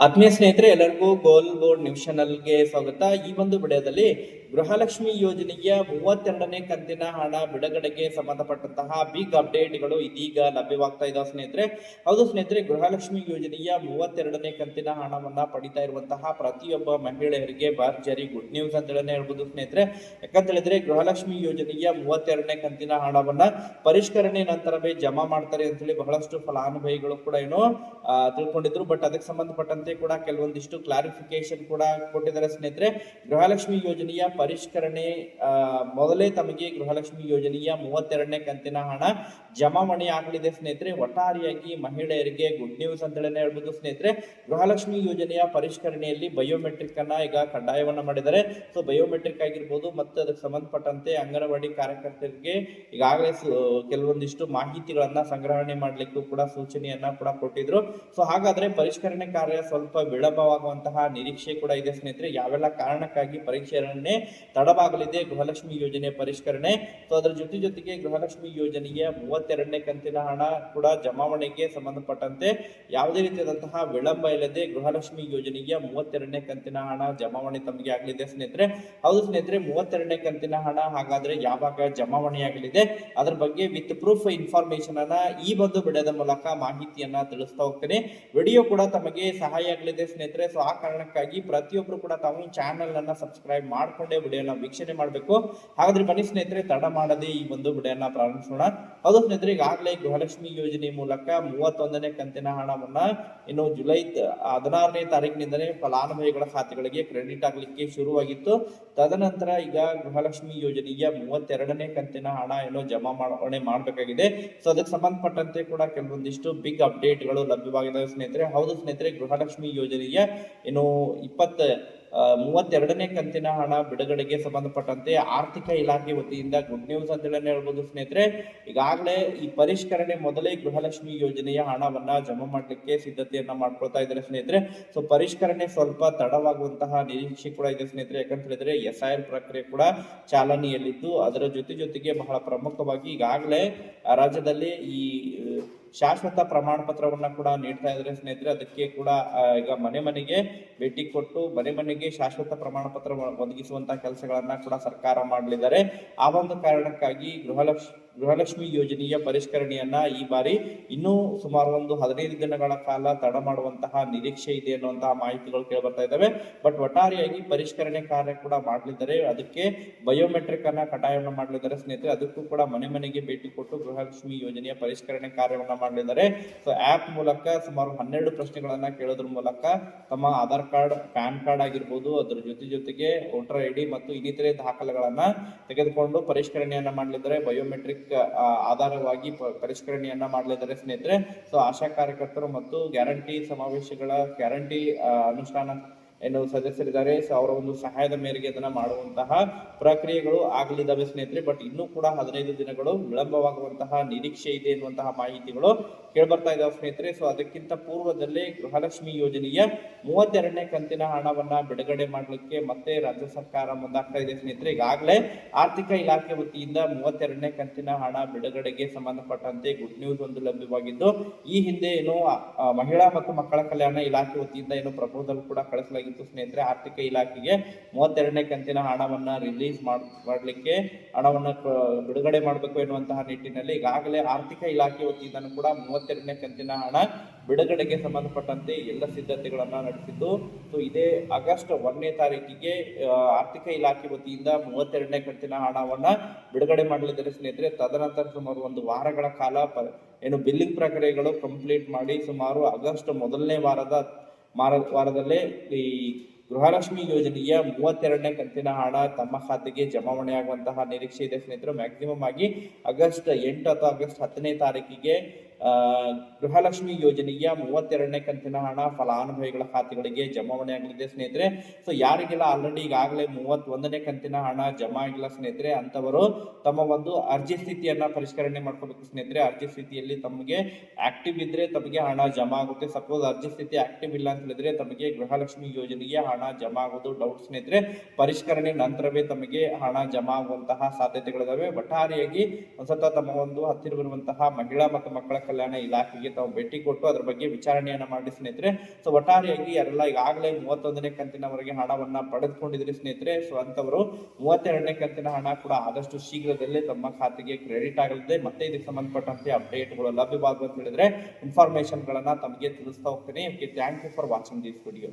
ಆತ್ಮೀಯ ಸ್ನೇಹಿತರೆ, ಎಲ್ಲರಿಗೂ ಗೋಲ್ ಬೋರ್ಡ್ ನ್ಯೂಸ್ ಚಾನಲ್ಗೆ ಸ್ವಾಗತ. ಈ ಒಂದು ವಿಡಿಯೋದಲ್ಲಿ ಗೃಹಲಕ್ಷ್ಮಿ ಯೋಜನೆಯ 32ನೇ ಕಂತಿನ ಹಣ ಬಿಡುಗಡೆಗೆ ಸಂಬಂಧಪಟ್ಟಂತಹ ಬಿಗ್ ಅಪ್ಡೇಟ್ಗಳು ಇದೀಗ ಲಭ್ಯವಾಗ್ತಾ ಇದಾವೆ ಸ್ನೇಹಿತರೆ. ಹೌದು ಸ್ನೇಹಿತರೆ, ಗೃಹಲಕ್ಷ್ಮಿ ಯೋಜನೆಯ 32ನೇ ಕಂತಿನ ಹಣವನ್ನ ಪಡಿತಾ ಇರುವಂತಹ ಪ್ರತಿಯೊಬ್ಬ ಮಹಿಳೆಯರಿಗೆ ಭರ್ಜರಿ ಗುಡ್ ನ್ಯೂಸ್ ಅಂತ ಹೇಳ್ಬೋದು ಸ್ನೇಹಿತರೆ. ಯಾಕಂತ ಹೇಳಿದ್ರೆ ಗೃಹಲಕ್ಷ್ಮಿ ಯೋಜನೆಯ 32ನೇ ಕಂತಿನ ಹಣವನ್ನ ಪರಿಷ್ಕರಣೆ ನಂತರವೇ ಜಮಾ ಮಾಡ್ತಾರೆ ಅಂತ ಹೇಳಿ ಬಹಳಷ್ಟು ಫಲಾನುಭವಿಗಳು ಕೂಡ ಏನೋ ತಿಳ್ಕೊಂಡಿದ್ರು. ಬಟ್ ಅದಕ್ಕೆ ಸಂಬಂಧಪಟ್ಟಂತೆ ಕೂಡ ಕೆಲವೊಂದಿಷ್ಟು ಕ್ಲಾರಿಫಿಕೇಶನ್ ಕೂಡ ಕೊಟ್ಟಿದ್ದಾರೆ ಸ್ನೇಹಿತರೆ. ಗೃಹಲಕ್ಷ್ಮಿ ಯೋಜನೆಯ ಪರಿಷ್ಕರಣೆ ಮೊದಲೇ ತಮಗೆ ಗೃಹಲಕ್ಷ್ಮಿ ಯೋಜನೆಯ 32ನೇ ಕಂತಿನ ಹಣ ಜಮಾವಣೆ ಆಗಲಿದೆ ಸ್ನೇಹಿತರೆ. ಒಟ್ಟಾರೆಯಾಗಿ ಮಹಿಳೆಯರಿಗೆ ಗುಡ್ ನ್ಯೂಸ್ ಅಂತ ಹೇಳ್ಬೋದು ಸ್ನೇಹಿತರೆ. ಗೃಹಲಕ್ಷ್ಮಿ ಯೋಜನೆಯ ಪರಿಷ್ಕರಣೆಯಲ್ಲಿ ಬಯೋಮೆಟ್ರಿಕ್ ಅನ್ನ ಈಗ ಕಡ್ಡಾಯವನ್ನ ಮಾಡಿದ್ದಾರೆ. ಸೊ ಬಯೋಮೆಟ್ರಿಕ್ ಆಗಿರ್ಬೋದು ಮತ್ತು ಅದಕ್ಕೆ ಸಂಬಂಧಪಟ್ಟಂತೆ ಅಂಗನವಾಡಿ ಕಾರ್ಯಕರ್ತರಿಗೆ ಈಗಾಗಲೇ ಕೆಲವೊಂದಿಷ್ಟು ಮಾಹಿತಿಗಳನ್ನ ಸಂಗ್ರಹಣೆ ಮಾಡ್ಲಿಕ್ಕೂ ಕೂಡ ಸೂಚನೆಯನ್ನ ಕೂಡ ಕೊಟ್ಟಿದ್ರು. ಸೊ ಹಾಗಾದ್ರೆ ಪರಿಷ್ಕರಣೆ ಕಾರ್ಯ ಸ್ವಲ್ಪ ವಿಳಂಬವಾಗುವಂತಹ ನಿರೀಕ್ಷೆ ಕೂಡ ಇದೆ ಸ್ನೇಹಿತರೆ. ಯಾವೆಲ್ಲ ಕಾರಣಕ್ಕಾಗಿ ಪರಿಷ್ಕರಣೆ ತಡವಾಗಲಿದೆ ಗೃಹಲಕ್ಷ್ಮಿ ಯೋಜನೆ ಪರಿಷ್ಕರಣೆ. ಸೊ ಅದರ ಜೊತೆಗೆ ಗೃಹಲಕ್ಷ್ಮಿ ಯೋಜನೆಯ 32ನೇ ಕಂತಿನ ಹಣ ಕೂಡ ಜಮಾವಣೆಗೆ ಸಂಬಂಧಪಟ್ಟಂತೆ ಯಾವುದೇ ರೀತಿಯಾದಂತಹ ವಿಳಂಬ ಇಲ್ಲದೆ ಗೃಹಲಕ್ಷ್ಮಿ ಯೋಜನೆಯ 32ನೇ ಕಂತಿನ ಹಣ ಜಮಾವಣೆ ತಮಗೆ ಆಗಲಿದೆ ಸ್ನೇಹಿತರೆ. ಹೌದು ಸ್ನೇಹಿತರೆ, 32ನೇ ಕಂತಿನ ಹಣ ಹಾಗಾದ್ರೆ ಯಾವಾಗ ಜಮಾವಣೆ ಆಗಲಿದೆ ಅದರ ಬಗ್ಗೆ ವಿತ್ ಪ್ರೂಫ್ ಇನ್ಫಾರ್ಮೇಶನ್ ಅನ್ನ ಈ ಒಂದು ವಿಡಿಯೋದ ಮೂಲಕ ಮಾಹಿತಿಯನ್ನ ತಿಳಿಸ್ತಾ ಹೋಗ್ತೇನೆ. ವಿಡಿಯೋ ಕೂಡ ತಮಗೆ ಸಹಾಯ ಆಗಲಿದೆ ಸ್ನೇಹಿತರೆ. ಸೊ ಆ ಕಾರಣಕ್ಕಾಗಿ ಪ್ರತಿಯೊಬ್ಬರು ಕೂಡ ತಾವು ಚಾನೆಲ್ ಅನ್ನ ಸಬ್ಸ್ಕ್ರೈಬ್ ಮಾಡ್ಕೊಂಡೇ ವಿಡಿಯೋನ ವೀಕ್ಷಣೆ ಮಾಡಬೇಕು. ಹಾಗಾದ್ರೆ ಬನ್ನಿ ಸ್ನೇಹಿತರೆ, ತಡ ಮಾಡದೆ ಈ ಒಂದು ವಿಡಿಯೋನ ಪ್ರಾರಂಭಿಸೋಣ. ಹೌದು ಸ್ನೇಹಿತರೆ, ಈಗಾಗಲೇ ಗೃಹಲಕ್ಷ್ಮಿ ಯೋಜನೆ ಮೂಲಕ 31ನೇ ಕಂತಿನ ಹಣವನ್ನ ಇನ್ನು ಜುಲೈ 16ನೇ ತಾರೀಕಿನಿಂದಲೇ ಫಲಾನುಭವಿಗಳ ಖಾತೆಗಳಿಗೆ ಕ್ರೆಡಿಟ್ ಆಗಲಿಕ್ಕೆ ಶುರುವಾಗಿತ್ತು. ತದನಂತರ ಈಗ ಗೃಹಲಕ್ಷ್ಮಿ ಯೋಜನೆಯ 32ನೇ ಕಂತಿನ ಹಣ ಏನೋ ಜಮಾವಣೆ ಮಾಡಬೇಕಾಗಿದೆ. ಸೊ ಅದಕ್ಕೆ ಸಂಬಂಧಪಟ್ಟಂತೆ ಕೂಡ ಕೆಲವೊಂದಿಷ್ಟು ಬಿಗ್ ಅಪ್ಡೇಟ್ಗಳು ಲಭ್ಯವಾಗಿದ್ದಾವೆ ಸ್ನೇಹಿತರೆ. ಹೌದು ಸ್ನೇಹಿತರೆ, ಗೃಹಲಕ್ಷ್ಮಿ ಯೋಜನೆಯ ಏನು 32ನೇ ಕಂತಿನ ಹಣ ಬಿಡುಗಡೆಗೆ ಸಂಬಂಧಪಟ್ಟಂತೆ ಆರ್ಥಿಕ ಇಲಾಖೆ ವತಿಯಿಂದ ಗುಡ್ ನ್ಯೂಸ್ ಅಂತ ಹೇಳ್ಬೋದು ಸ್ನೇಹಿತರೆ. ಈಗಾಗಲೇ ಈ ಪರಿಷ್ಕರಣೆ ಮೊದಲೇ ಗೃಹಲಕ್ಷ್ಮಿ ಯೋಜನೆಯ ಹಣವನ್ನ ಜಮಾ ಮಾಡಲಿಕ್ಕೆ ಸಿದ್ಧತೆಯನ್ನ ಮಾಡ್ಕೊಳ್ತಾ ಇದ್ದಾರೆ ಸ್ನೇಹಿತರೆ. ಸೊ ಪರಿಷ್ಕರಣೆ ಸ್ವಲ್ಪ ತಡವಾಗುವಂತಹ ನಿರೀಕ್ಷೆ ಕೂಡ ಇದೆ ಸ್ನೇಹಿತರೆ. ಯಾಕಂತ ಹೇಳಿದ್ರೆ SIR ಪ್ರಕ್ರಿಯೆ ಕೂಡ ಚಾಲನೆಯಲ್ಲಿದ್ದು ಅದರ ಜೊತೆಗೆ ಬಹಳ ಪ್ರಮುಖವಾಗಿ ಈಗಾಗಲೇ ರಾಜ್ಯದಲ್ಲಿ ಈ ಶಾಶ್ವತ ಪ್ರಮಾಣ ಪತ್ರವನ್ನ ಕೂಡ ನೀಡ್ತಾ ಇದ್ದಾರೆ ಸ್ನೇಹಿತರೆ. ಅದಕ್ಕೆ ಕೂಡ ಈಗ ಮನೆಗೆ ಭೇಟಿ ಕೊಟ್ಟು ಮನೆಗೆ ಶಾಶ್ವತ ಪ್ರಮಾಣ ಪತ್ರ ಒದಗಿಸುವಂತಹ ಕೆಲಸಗಳನ್ನ ಕೂಡ ಸರ್ಕಾರ ಮಾಡಲಿದ್ದಾರೆ. ಆ ಒಂದು ಕಾರಣಕ್ಕಾಗಿ ಗೃಹಲಕ್ಷ್ಮಿ ಯೋಜನೆಯ ಪರಿಷ್ಕರಣೆಯನ್ನ ಈ ಬಾರಿ ಇನ್ನೂ ಸುಮಾರು ಒಂದು 15 ದಿನಗಳ ಕಾಲ ತಡ ಮಾಡುವಂತಹ ನಿರೀಕ್ಷೆ ಇದೆ ಅನ್ನುವಂತಹ ಮಾಹಿತಿಗಳು ಕೇಳಿ ಬರ್ತಾ ಇದ್ದಾವೆ. ಬಟ್ ಒಟ್ಟಾರೆಯಾಗಿ ಪರಿಷ್ಕರಣೆ ಕಾರ್ಯ ಕೂಡ ಮಾಡಲಿದ್ದಾರೆ. ಅದಕ್ಕೆ ಬಯೋಮೆಟ್ರಿಕ್ ಅನ್ನ ಕಡ್ಡಾಯವನ್ನು ಮಾಡಲಿದ್ದಾರೆ ಸ್ನೇಹಿತರೆ. ಅದಕ್ಕೂ ಕೂಡ ಮನೆಗೆ ಭೇಟಿ ಕೊಟ್ಟು ಗೃಹಲಕ್ಷ್ಮಿ ಯೋಜನೆಯ ಪರಿಷ್ಕರಣೆ ಕಾರ್ಯವನ್ನ ಮಾಡಲಿದ್ದಾರೆ. ಸೊ ಆಪ್ ಮೂಲಕ ಸುಮಾರು 12 ಪ್ರಶ್ನೆಗಳನ್ನ ಕೇಳೋದ್ರ ಮೂಲಕ ತಮ್ಮ ಆಧಾರ್ ಕಾರ್ಡ್, ಪ್ಯಾನ್ ಕಾರ್ಡ್ ಆಗಿರ್ಬೋದು, ಅದ್ರ ಜೊತೆಗೆ ವೋಟರ್ ID ಮತ್ತು ಇನ್ನಿತರೆ ದಾಖಲೆಗಳನ್ನ ತೆಗೆದುಕೊಂಡು ಪರಿಷ್ಕರಣೆಯನ್ನ ಮಾಡಲಿದ್ದಾರೆ. ಬಯೋಮೆಟ್ರಿಕ್ ಆಧಾರವಾಗಿ ಪರಿಷ್ಕರಣೆಯನ್ನ ಮಾಡಲಿದ್ದಾರೆ ಸ್ನೇಹಿತರೆ. ಸೊ ಆಶಾ ಕಾರ್ಯಕರ್ತರು ಮತ್ತು ಗ್ಯಾರಂಟಿ ಅನುಷ್ಠಾನ ಏನು ಸದಸ್ಯರಿದ್ದಾರೆ. ಸೊ ಅವರ ಒಂದು ಸಹಾಯದ ಮೇರೆಗೆ ಅದನ್ನ ಮಾಡುವಂತಹ ಪ್ರಕ್ರಿಯೆಗಳು ಆಗಲಿದ್ದಾವೆ ಸ್ನೇಹಿತರೆ. ಬಟ್ ಇನ್ನೂ ಕೂಡ 15 ದಿನಗಳು ವಿಳಂಬವಾಗುವಂತಹ ನಿರೀಕ್ಷೆ ಇದೆ ಎನ್ನುವಂತಹ ಮಾಹಿತಿಗಳು ಕೇಳ್ಬರ್ತಾ ಇದಾವೆ ಸ್ನೇಹಿತರೆ. ಸೊ ಅದಕ್ಕಿಂತ ಪೂರ್ವದಲ್ಲೇ ಗೃಹಲಕ್ಷ್ಮಿ ಯೋಜನೆಯ 32ನೇ ಕಂತಿನ ಹಣವನ್ನ ಬಿಡುಗಡೆ ಮಾಡಲಿಕ್ಕೆ ಮತ್ತೆ ರಾಜ್ಯ ಸರ್ಕಾರ ಮುಂದಾಗ್ತಾ ಇದೆ ಸ್ನೇಹಿತರೆ. ಈಗಾಗಲೇ ಆರ್ಥಿಕ ಇಲಾಖೆ ವತಿಯಿಂದ 32ನೇ ಕಂತಿನ ಹಣ ಬಿಡುಗಡೆಗೆ ಸಂಬಂಧಪಟ್ಟಂತೆ ಗುಡ್ ನ್ಯೂಸ್ ಒಂದು ಲಭ್ಯವಾಗಿದ್ದು, ಈ ಹಿಂದೆ ಏನು ಮಹಿಳಾ ಮತ್ತು ಮಕ್ಕಳ ಕಲ್ಯಾಣ ಇಲಾಖೆ ವತಿಯಿಂದ ಏನು ಪ್ರಪೋಸಲ್ ಕೂಡ ಕಳಿಸಲಾಗಿದೆ ಸ್ನೇಹಿತರೆ. ಆರ್ಥಿಕ ಇಲಾಖೆಗೆ 32ನೇ ಕಂತಿನ ಹಣವನ್ನ ರಿಲೀಸ್ ಮಾಡಲಿಕ್ಕೆ ಹಣವನ್ನ ಬಿಡುಗಡೆ ಮಾಡಬೇಕು ಎನ್ನುವಂತಹ ನಿಟ್ಟಿನಲ್ಲಿ ಈಗಾಗಲೇ ಆರ್ಥಿಕ ಇಲಾಖೆ ವತಿಯಿಂದ ಕೂಡ 32ನೇ ಕಂತಿನ ಹಣ ಬಿಡುಗಡೆಗೆ ಸಂಬಂಧಪಟ್ಟಂತೆ ಎಲ್ಲ ಸಿದ್ಧತೆಗಳನ್ನ ನಡೆಸಿದ್ದು. ಸೊ ಇದೇ ಆಗಸ್ಟ್ 1ನೇ ತಾರೀಕಿಗೆ ಆರ್ಥಿಕ ಇಲಾಖೆ ವತಿಯಿಂದ 32ನೇ ಕಂತಿನ ಹಣವನ್ನ ಬಿಡುಗಡೆ ಮಾಡಲಿದ್ದಾರೆ ಸ್ನೇಹಿತರೆ. ತದನಂತರ ಸುಮಾರು ಒಂದು ವಾರಗಳ ಕಾಲ ಏನು ಬಿಲ್ಲಿಂಗ್ ಪ್ರಕ್ರಿಯೆಗಳು ಕಂಪ್ಲೀಟ್ ಮಾಡಿ ಸುಮಾರು ಆಗಸ್ಟ್ ಮೊದಲನೇ ವಾರದಲ್ಲೇ ಈ ಗೃಹಲಕ್ಷ್ಮಿ ಯೋಜನೆಯ 32ನೇ ಕಂತಿನ ಹಣ ತಮ್ಮ ಖಾತೆಗೆ ಜಮಾವಣೆ ಆಗುವಂತಹ ನಿರೀಕ್ಷೆ ಇದೆ ಸ್ನೇಹಿತರು. ಮ್ಯಾಕ್ಸಿಮಮ್ ಆಗಿ ಆಗಸ್ಟ್ 8 ಅಥವಾ ಆಗಸ್ಟ್ 10ನೇ ತಾರೀಕಿಗೆ ಗೃಹಲಕ್ಷ್ಮಿ ಯೋಜನೆಯ 32ನೇ ಕಂತಿನ ಹಣ ಫಲಾನುಭವಿಗಳ ಖಾತೆಗಳಿಗೆ ಜಮಾವಣೆ ಆಗಲಿದೆ ಸ್ನೇಹಿತರೆ. ಸೊ ಯಾರಿಗೆಲ್ಲ ಆಲ್ರೆಡಿ ಈಗಾಗಲೇ 31ನೇ ಕಂತಿನ ಹಣ ಜಮಾ ಆಗಿಲ್ಲ ಸ್ನೇಹಿತರೆ, ಅಂತವರು ತಮ್ಮ ಒಂದು ಅರ್ಜಿ ಸ್ಥಿತಿಯನ್ನ ಪರಿಷ್ಕರಣೆ ಮಾಡ್ಕೋಬೇಕು ಸ್ನೇಹಿತರೆ. ಅರ್ಜಿ ಸ್ಥಿತಿಯಲ್ಲಿ ತಮಗೆ ಆಕ್ಟಿವ್ ಇದ್ರೆ ತಮಗೆ ಹಣ ಜಮಾ ಆಗುತ್ತೆ. ಸಪೋಸ್ ಅರ್ಜಿ ಸ್ಥಿತಿ ಆಕ್ಟಿವ್ ಇಲ್ಲ ಅಂತ ಹೇಳಿದ್ರೆ ತಮಗೆ ಗೃಹಲಕ್ಷ್ಮಿ ಯೋಜನೆಗೆ ಹಣ ಜಮಾ ಆಗೋದು ಡೌಟ್ ಸ್ನೇಹಿತರೆ. ಪರಿಷ್ಕರಣೆ ನಂತರವೇ ತಮಗೆ ಹಣ ಜಮಾ ಆಗುವಂತಹ ಸಾಧ್ಯತೆಗಳಿದಾವೆ. ಒಟ್ಟಾರೆಯಾಗಿ ಒಂದ್ಸತ ತಮ್ಮ ಒಂದು ಹತ್ತಿರವಿರುವಂತಹ ಮಹಿಳಾ ಮತ್ತು ಮಕ್ಕಳ ಕಲ್ಯಾಣ ಇಲಾಖೆಗೆ ತಾವು ಭೇಟಿ ಕೊಟ್ಟು ಅದರ ಬಗ್ಗೆ ವಿಚಾರಣೆಯನ್ನ ಮಾಡಿ ಸ್ನೇಹಿತರೆ. ಸೊ ಒಟ್ಟಾರೆಯಾಗಿ ಯಾರೆಲ್ಲ ಈಗಾಗಲೇ 31ನೇ ಕಂತಿನವರೆಗೆ ಹಣವನ್ನ ಪಡೆದುಕೊಂಡಿದ್ರಿ ಸ್ನೇಹಿತರೆ, ಸೊ ಅಂತವರು 32ನೇ ಕಂತಿನ ಹಣ ಕೂಡ ಆದಷ್ಟು ಶೀಘ್ರದಲ್ಲೇ ತಮ್ಮ ಖಾತೆಗೆ ಕ್ರೆಡಿಟ್ ಆಗಲಿದೆ. ಮತ್ತೆ ಇದಕ್ಕೆ ಸಂಬಂಧಪಟ್ಟಂತೆ ಅಪ್ಡೇಟ್ಗಳು ಲಭ್ಯವಾಗುವ ಅಂತ ಹೇಳಿದ್ರೆ ಇನ್ಫಾರ್ಮೇಶನ್ ಗಳನ್ನ ತಮಗೆ ತಿಳಿಸ್ತಾ ಹೋಗ್ತೀನಿ. Thank you for watching this video.